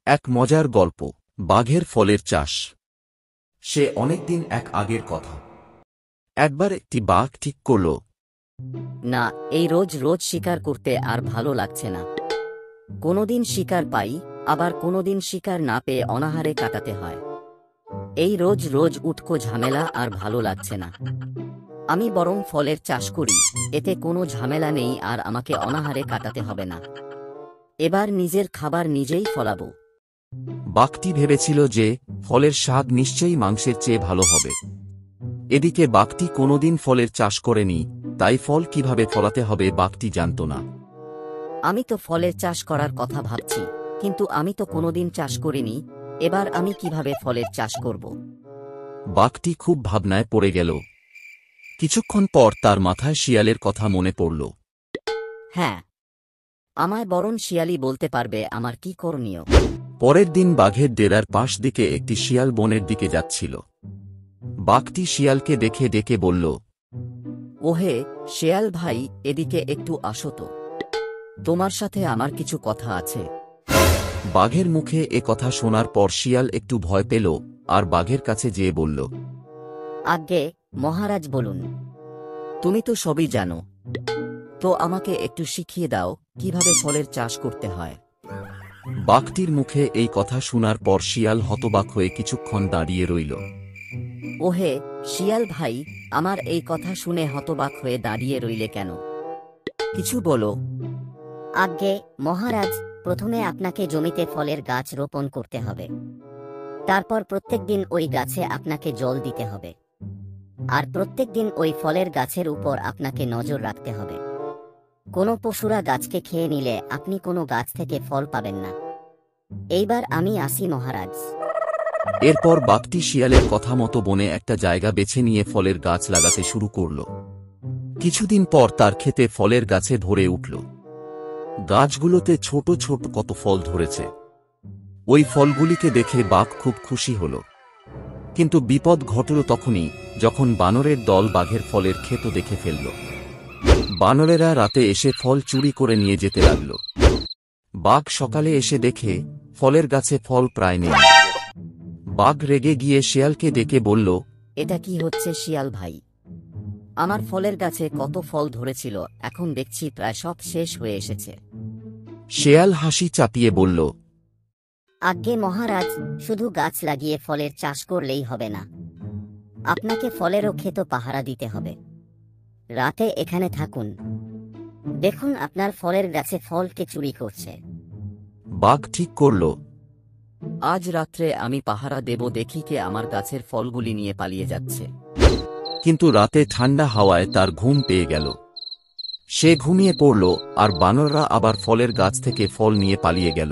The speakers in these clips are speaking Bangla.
এক মজার গল্প, বাঘের ফলের চাষ। সে অনেকদিন আগের কথা। একবার একটি বাঘ ঠিক করল, না, এই রোজ রোজ শিকার করতে আর ভালো লাগছে না। কোনোদিন শিকার পাই, আবার কোনোদিন শিকার না পেয়ে অনাহারে কাটাতে হয়। এই রোজ রোজ উটকো ঝামেলা আর ভালো লাগছে না। আমি বরং ফলের চাষ করি, এতে কোনো ঝামেলা নেই আর আমাকে অনাহারে কাটাতে হবে না। এবার নিজের খাবার নিজেই ফলাবো। বাঘটি ভেবেছিল যে ফলের স্বাদ নিশ্চয়ই মাংসের চেয়ে ভালো হবে। এদিকে বাঘটি কোনোদিন ফলের চাষ করেনি, তাই ফল কিভাবে ফলাতে হবে বাঘটি জানত না। আমি তো ফলের চাষ করার কথা ভাবছি, কিন্তু আমি তো কোনোদিন চাষ করিনি। এবার আমি কিভাবে ফলের চাষ করব? বাঘটি খুব ভাবনায় পড়ে গেল। কিছুক্ষণ পর তার মাথায় শিয়ালের কথা মনে পড়ল। হ্যাঁ, আমায় বরং শিয়ালি বলতে পারবে আমার কি করণীয়। পরের দিন বাঘের ডেরার পাশ দিকে একটি শিয়াল বনের দিকে যাচ্ছিল। বাঘটি শিয়ালকে দেখে ডেকে বলল, ওহে শেয়াল ভাই, এদিকে একটু আসো তো, তোমার সাথে আমার কিছু কথা আছে। বাঘের মুখে এ কথা শোনার পর শিয়াল একটু ভয় পেল আর বাঘের কাছে যেয়ে বলল, আজ্ঞে মহারাজ, বলুন। তুমি তো সবই জানো, তো আমাকে একটু শিখিয়ে দাও কিভাবে ফলের চাষ করতে হয়। বাঘটির মুখে এই কথা শোনার পর শিয়াল হতবাক হয়ে কিছুক্ষণ দাঁড়িয়ে রইল। ওহে শিয়াল ভাই, আমার এই কথা শুনে হতবাক হয়ে দাঁড়িয়ে রইলে কেন? কিছু বলো। আজ্ঞে মহারাজ, প্রথমে আপনাকে জমিতে ফলের গাছ রোপণ করতে হবে। তারপর প্রত্যেকদিন ওই গাছে আপনাকে জল দিতে হবে, আর প্রত্যেকদিন ওই ফলের গাছের উপর আপনাকে নজর রাখতে হবে। কোনো পশুরা গাছকে খেয়ে নিলে আপনি কোনো গাছ থেকে ফল পাবেন না। এইবার আমি আসি মহারাজ। এরপর বাঘটি শিয়ালের কথা মতো বনে একটা জায়গা বেছে নিয়ে ফলের গাছ লাগাতে শুরু করল। কিছুদিন পর তার ক্ষেতে ফলের গাছে ভরে উঠল। গাছগুলোতে ছোট ছোট কত ফল ধরেছে। ওই ফলগুলিকে দেখে বাঘ খুব খুশি হল। কিন্তু বিপদ ঘটল তখনই, যখন বানরের দল বাঘের ফলের ক্ষেত দেখে ফেলল। বানরেরা রাতে এসে ফল চুরি করে নিয়ে যেতে লাগল। বাঘ সকালে এসে দেখে ফলের গাছে ফল প্রায় নেই। বাঘ রেগে গিয়ে শিয়ালকে ডেকে বলল, এটা কি হচ্ছে শিয়াল ভাই? আমার ফলের গাছে কত ফল ধরেছিল, এখন দেখছি প্রায় সব শেষ হয়ে এসেছে। শিয়াল হাসি চাপিয়ে বলল, আজ্ঞে মহারাজ, শুধু গাছ লাগিয়ে ফলের চাষ করলেই হবে না, আপনাকে ফলেরও ক্ষেত পাহারা দিতে হবে। রাতে এখানে থাকুন, দেখুন আপনার ফলের গাছে ফল কে চুরি করছে। বাঘ ঠিক করল। আজ রাত্রে আমি পাহারা দেব, দেখি কে আমার গাছের ফলগুলি নিয়ে পালিয়ে যাচ্ছে। কিন্তু রাতে ঠান্ডা হাওয়ায় তার ঘুম পেয়ে গেল। সে ঘুমিয়ে পড়ল আর বানররা আবার ফলের গাছ থেকে ফল নিয়ে পালিয়ে গেল।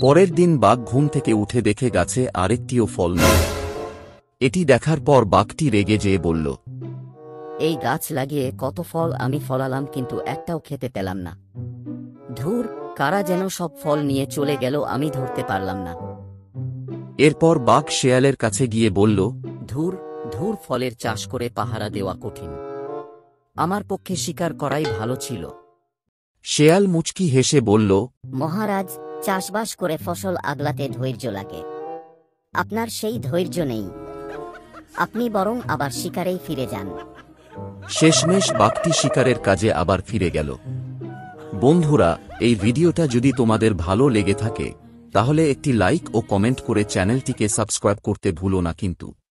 পরের দিন বাঘ ঘুম থেকে উঠে দেখে গাছে আরেকটিও ফল নেই। এটি দেখার পর বাঘটি রেগে যেয়ে বলল, এই গাছ লাগিয়ে কত ফল আমি ফলালাম, কিন্তু একটাও খেতে পেলাম না। ধুর, কারা যেন সব ফল নিয়ে চলে গেল, আমি ধরতে পারলাম না। এরপর বাঘ শেয়ালের কাছে গিয়ে বলল, ধুর ধুর, ফলের চাষ করে পাহারা দেওয়া কঠিন, আমার পক্ষে শিকার করাই ভালো ছিল। শেয়াল মুচকি হেসে বলল, মহারাজ, চাষবাস করে ফসল আগলাতে ধৈর্য লাগে, আপনার সেই ধৈর্য নেই। আপনি বরং আবার শিকারেই ফিরে যান। শেষমেশ বাঘটি শিকারের কাজে আবার ফিরে গেল। বন্ধুরা, এই ভিডিওটা যদি তোমাদের ভালো লেগে থাকে তাহলে একটি লাইক ও কমেন্ট করে চ্যানেলটিকে সাবস্ক্রাইব করতে ভুলো না কিন্তু।